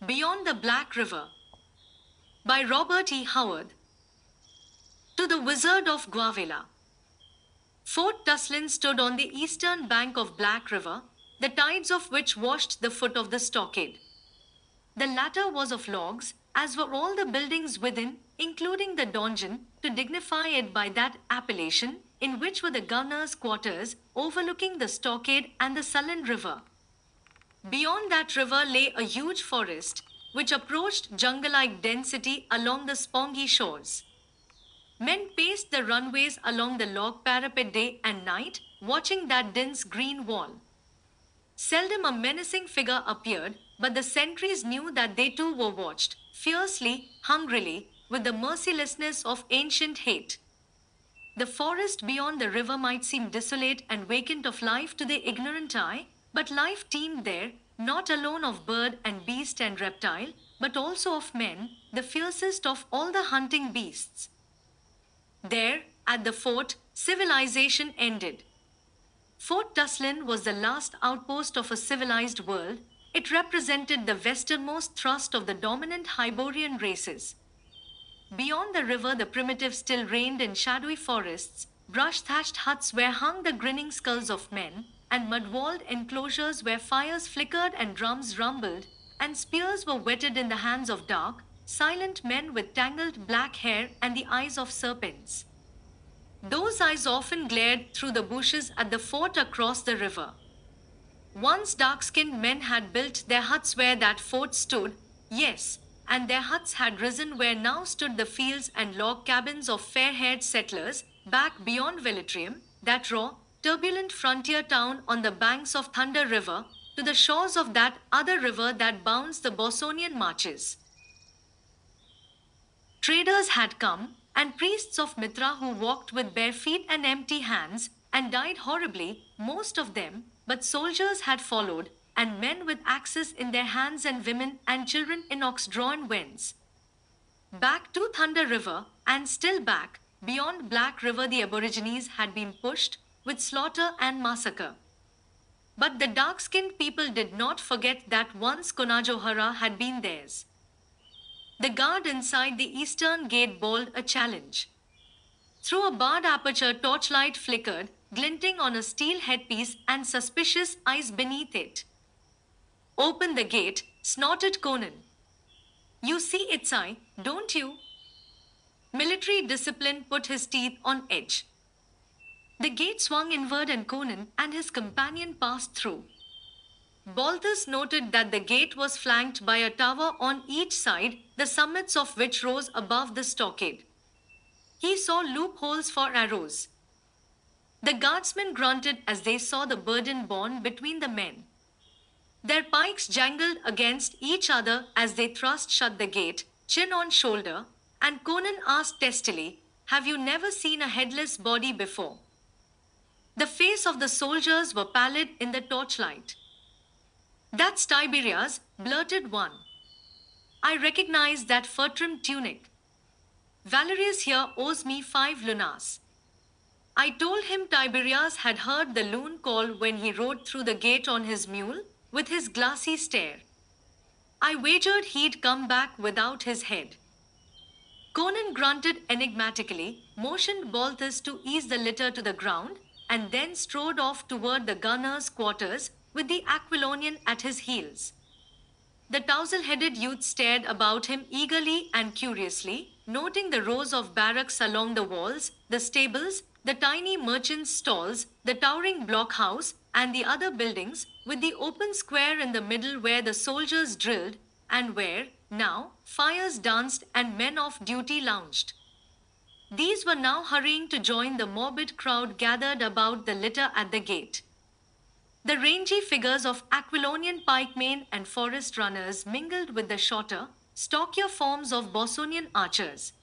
Beyond the Black River by Robert E. Howard. To the Wizard of Gwawela. Fort Tuslin stood on the eastern bank of Black River, the tides of which washed the foot of the stockade. The latter was of logs, as were all the buildings within, including the donjon, to dignify it by that appellation, in which were the gunners' quarters, overlooking the stockade and the sullen river. Beyond that river lay a huge forest, which approached jungle-like density along the spongy shores. Men paced the runways along the log parapet day and night, watching that dense green wall. Seldom a menacing figure appeared, but the sentries knew that they too were watched, fiercely, hungrily, with the mercilessness of ancient hate. The forest beyond the river might seem desolate and vacant of life to the ignorant eye, but life teemed there, not alone of bird and beast and reptile, but also of men, the fiercest of all the hunting beasts. There, at the fort, civilization ended. Fort Tuslin was the last outpost of a civilized world. It represented the westernmost thrust of the dominant Hyborian races. Beyond the river, the primitive still reigned in shadowy forests, brush-thatched huts where hung the grinning skulls of men, and mud-walled enclosures where fires flickered and drums rumbled, and spears were whetted in the hands of dark, silent men with tangled black hair and the eyes of serpents. Those eyes often glared through the bushes at the fort across the river. Once dark-skinned men had built their huts where that fort stood, yes, and their huts had risen where now stood the fields and log cabins of fair-haired settlers, back beyond Velitrium, that raw, turbulent frontier town on the banks of Thunder River, to the shores of that other river that bounds the Bosonian marches. Traders had come, and priests of Mithra who walked with bare feet and empty hands, and died horribly, most of them, but soldiers had followed, and men with axes in their hands and women and children in ox-drawn wains. Back to Thunder River, and still back, beyond Black River the Aborigines had been pushed, with slaughter and massacre. But the dark-skinned people did not forget that once Conajohara had been theirs. The guard inside the eastern gate bawled a challenge. Through a barred aperture torchlight flickered, glinting on a steel headpiece and suspicious eyes beneath it. "Open the gate," snorted Conan. "You see its eye, don't you?" Military discipline put his teeth on edge. The gate swung inward and Conan and his companion passed through. Balthus noted that the gate was flanked by a tower on each side, the summits of which rose above the stockade. He saw loopholes for arrows. The guardsmen grunted as they saw the burden borne between the men. Their pikes jangled against each other as they thrust shut the gate, chin on shoulder, and Conan asked testily, "Have you never seen a headless body before?" The faces of the soldiers were pallid in the torchlight. "That's Tiberias," blurted one. "I recognize that fur-trimmed tunic. Valerius here owes me 5 lunas." I told him Tiberias had heard the loon call when he rode through the gate on his mule, with his glassy stare. I wagered he'd come back without his head. Conan grunted enigmatically, motioned Balthus to ease the litter to the ground, and then strode off toward the gunner's quarters, with the Aquilonian at his heels. The tousle-headed youth stared about him eagerly and curiously, noting the rows of barracks along the walls, the stables, the tiny merchants' stalls, the towering blockhouse, and the other buildings, with the open square in the middle where the soldiers drilled, and where, now, fires danced and men off duty lounged. These were now hurrying to join the morbid crowd gathered about the litter at the gate. The rangy figures of Aquilonian pikemen and forest runners mingled with the shorter, stockier forms of Bosonian archers.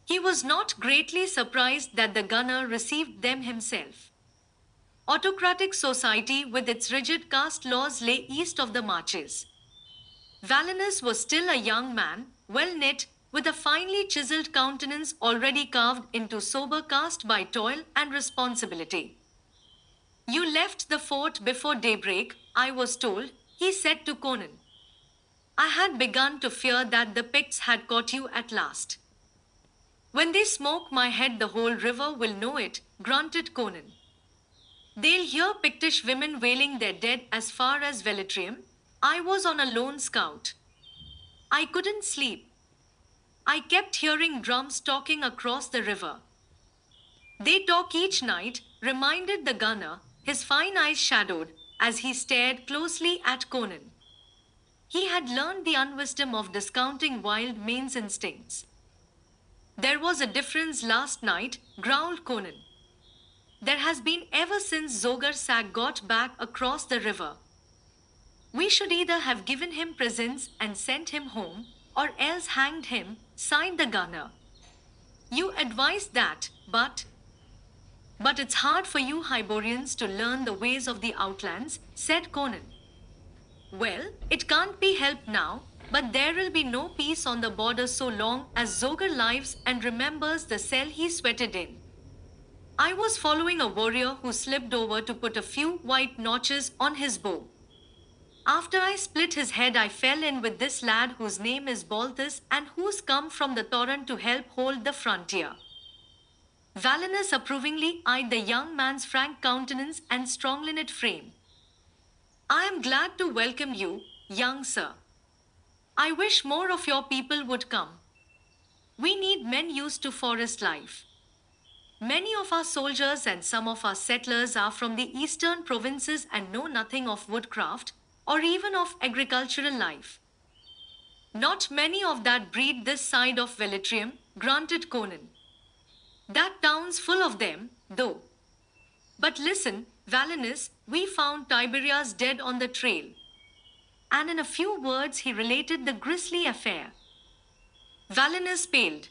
He was not greatly surprised that the gunner received them himself. Autocratic society with its rigid caste laws lay east of the marches. Valinus was still a young man, well-knit, with a finely chiseled countenance already carved into sober cast by toil and responsibility. "You left the fort before daybreak, I was told," he said to Conan. I had begun to fear that the Picts had caught you at last. When they smoke my head, the whole river will know it, grunted Conan. They'll hear Pictish women wailing their dead as far as Velitrium. I was on a lone scout. I couldn't sleep. I kept hearing drums talking across the river. They talk each night, reminded the gunner, his fine eyes shadowed, as he stared closely at Conan. He had learned the unwisdom of discounting wild man's instincts. There was a difference last night, growled Conan. There has been ever since Zogar Sag got back across the river. We should either have given him presents and sent him home, or else hanged him, sighed the gunner. You advised that, but it's hard for you Hyborians to learn the ways of the outlands, said Conan. Well, it can't be helped now, but there'll be no peace on the border so long as Zogar lives and remembers the cell he sweated in. I was following a warrior who slipped over to put a few white notches on his bow. After I split his head, I fell in with this lad whose name is Balthus and who's come from the torrent to help hold the frontier. Valinus approvingly eyed the young man's frank countenance and strong-limbed frame. I am glad to welcome you, young sir. I wish more of your people would come. We need men used to forest life. Many of our soldiers and some of our settlers are from the eastern provinces and know nothing of woodcraft, or even of agricultural life. Not many of that breed this side of Velitrium, grunted Conan. That town's full of them, though. But listen, Valinus, we found Tiberius dead on the trail. And in a few words he related the grisly affair. Valinus paled.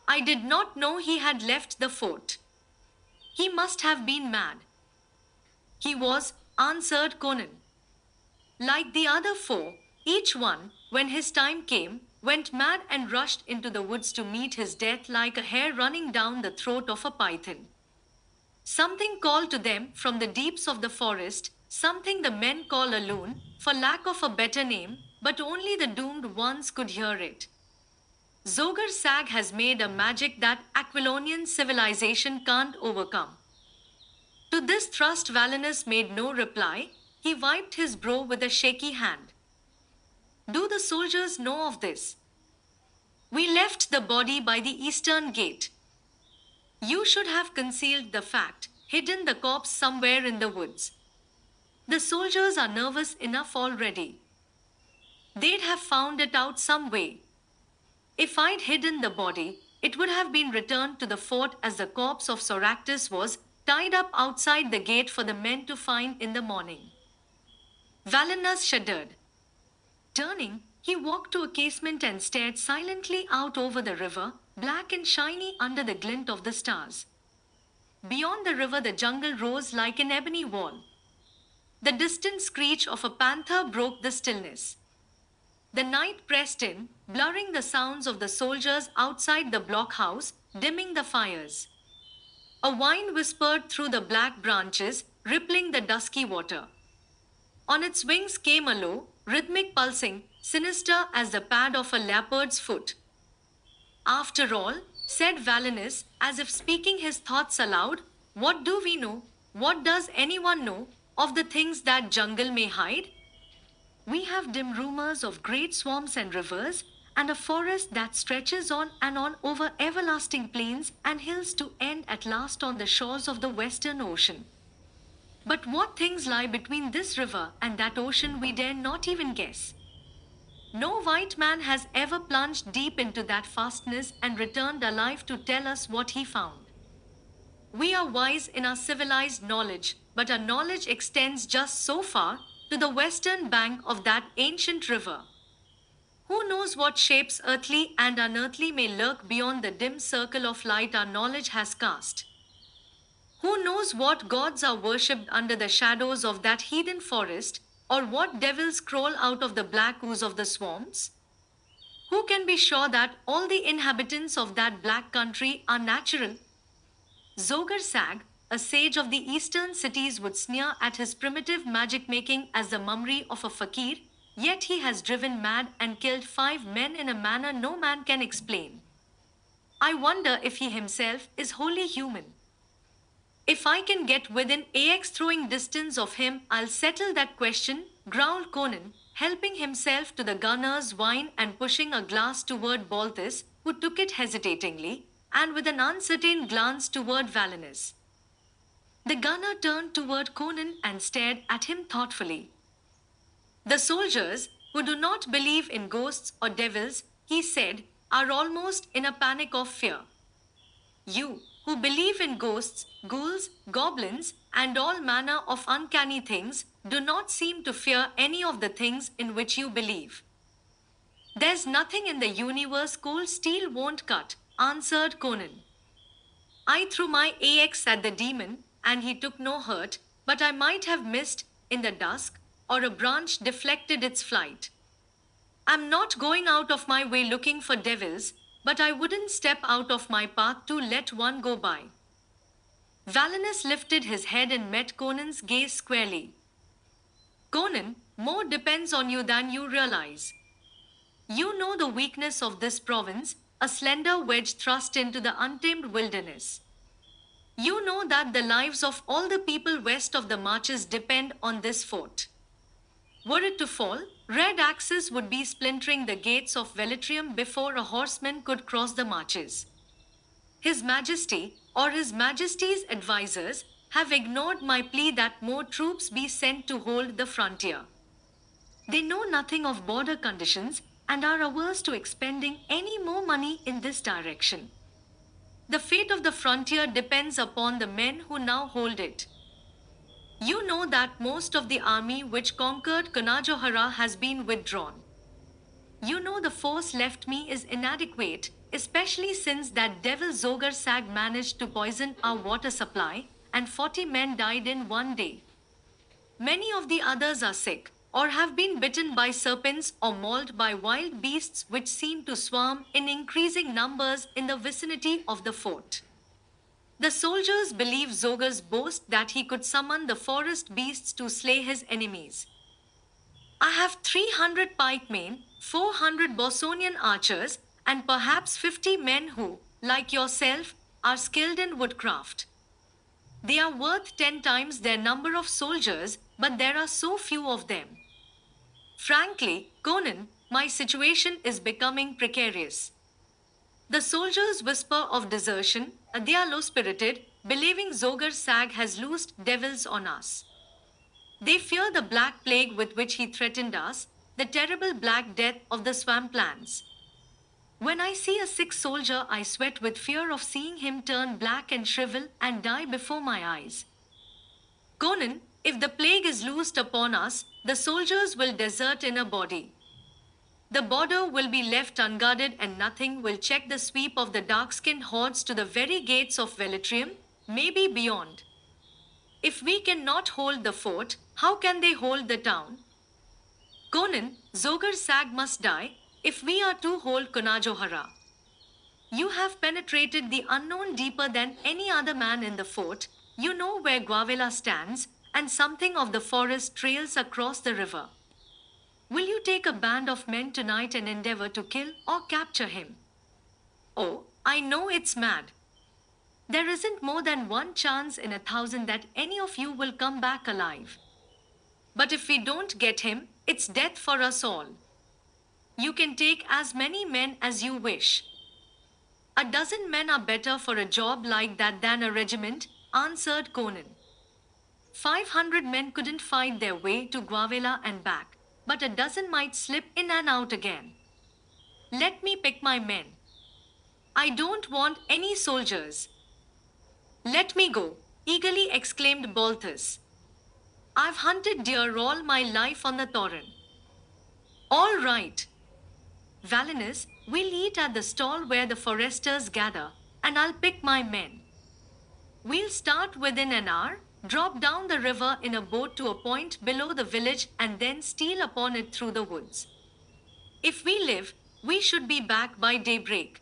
I did not know he had left the fort. He must have been mad. He was, answered Conan. Like the other four, each one, when his time came, went mad and rushed into the woods to meet his death like a hare running down the throat of a python. Something called to them from the deeps of the forest, something the men call a loon, for lack of a better name, but only the doomed ones could hear it. Zogar Sag has made a magic that Aquilonian civilization can't overcome. To this thrust Valinus made no reply. He wiped his brow with a shaky hand. Do the soldiers know of this? We left the body by the eastern gate. You should have concealed the fact, hidden the corpse somewhere in the woods. The soldiers are nervous enough already. They'd have found it out some way. If I'd hidden the body, it would have been returned to the fort as the corpse of Soractus was tied up outside the gate for the men to find in the morning. Valinus shuddered. Turning, he walked to a casement and stared silently out over the river, black and shiny under the glint of the stars. Beyond the river the jungle rose like an ebony wall. The distant screech of a panther broke the stillness. The night pressed in, blurring the sounds of the soldiers outside the blockhouse, dimming the fires. A whine whispered through the black branches, rippling the dusky water. On its wings came a low, rhythmic pulsing, sinister as the pad of a leopard's foot. After all, said Valinus, as if speaking his thoughts aloud, what do we know, what does anyone know, of the things that jungle may hide? We have dim rumors of great swamps and rivers, and a forest that stretches on and on over everlasting plains and hills to end at last on the shores of the Western Ocean. But what things lie between this river and that ocean we dare not even guess. No white man has ever plunged deep into that fastness and returned alive to tell us what he found. We are wise in our civilized knowledge, but our knowledge extends just so far, to the western bank of that ancient river. Who knows what shapes earthly and unearthly may lurk beyond the dim circle of light our knowledge has cast? Who knows what gods are worshipped under the shadows of that heathen forest, or what devils crawl out of the black ooze of the swamps? Who can be sure that all the inhabitants of that black country are natural? Zogar Sag, a sage of the eastern cities, would sneer at his primitive magic-making as the mummery of a fakir, Yet he has driven mad and killed 5 men in a manner no man can explain. I wonder if he himself is wholly human. If I can get within AX throwing distance of him, I'll settle that question, growled Conan, helping himself to the gunner's wine and pushing a glass toward Balthus, who took it hesitatingly, and with an uncertain glance toward Valinus. The gunner turned toward Conan and stared at him thoughtfully. The soldiers, who do not believe in ghosts or devils, he said, are almost in a panic of fear. You, who believe in ghosts, ghouls, goblins, and all manner of uncanny things, do not seem to fear any of the things in which you believe. There's nothing in the universe cold steel won't cut, answered Conan. I threw my axe at the demon, and he took no hurt, but I might have missed in the dusk, or a branch deflected its flight. I'm not going out of my way looking for devils, but I wouldn't step out of my path to let one go by. Valinus lifted his head and met Conan's gaze squarely. Conan, more depends on you than you realize. You know the weakness of this province, a slender wedge thrust into the untamed wilderness. You know that the lives of all the people west of the marches depend on this fort. Were it to fall, red axes would be splintering the gates of Velitrium before a horseman could cross the marches. His Majesty, or His Majesty's advisers, have ignored my plea that more troops be sent to hold the frontier. They know nothing of border conditions and are averse to expending any more money in this direction. The fate of the frontier depends upon the men who now hold it. You know that most of the army which conquered Kanajohara has been withdrawn. You know the force left me is inadequate, especially since that devil Zogar Sag managed to poison our water supply, and 40 men died in one day. Many of the others are sick, or have been bitten by serpents or mauled by wild beasts which seem to swarm in increasing numbers in the vicinity of the fort. The soldiers believe Zogar's boast that he could summon the forest beasts to slay his enemies. I have 300 pikemen, 400 Bosonian archers, and perhaps 50 men who, like yourself, are skilled in woodcraft. They are worth 10 times their number of soldiers, but there are so few of them. Frankly, Conan, my situation is becoming precarious. The soldiers whisper of desertion, and they are low-spirited, believing Zogar Sag has loosed devils on us. They fear the black plague with which he threatened us, the terrible black death of the swamplands. When I see a sick soldier, I sweat with fear of seeing him turn black and shrivel and die before my eyes. Conan, if the plague is loosed upon us, the soldiers will desert in a body. The border will be left unguarded and nothing will check the sweep of the dark-skinned hordes to the very gates of Velitrium, maybe beyond. If we cannot hold the fort, how can they hold the town? Conan, Zogar Sag must die, if we are to hold Kanajohara. You have penetrated the unknown deeper than any other man in the fort, you know where Gwawela stands, and something of the forest trails across the river. Will you take a band of men tonight and endeavor to kill or capture him? Oh, I know it's mad. There isn't more than one chance in 1,000 that any of you will come back alive. But if we don't get him, it's death for us all. You can take as many men as you wish. 12 men are better for a job like that than a regiment, answered Conan. 500 men couldn't fight their way to Gwawela and back, but 12 might slip in and out again. Let me pick my men. I don't want any soldiers. Let me go, eagerly exclaimed Balthus. I've hunted deer all my life on the Tauren. All right. Valinus, we'll eat at the stall where the foresters gather, and I'll pick my men. We'll start within an hour, drop down the river in a boat to a point below the village and then steal upon it through the woods. If we live, we should be back by daybreak.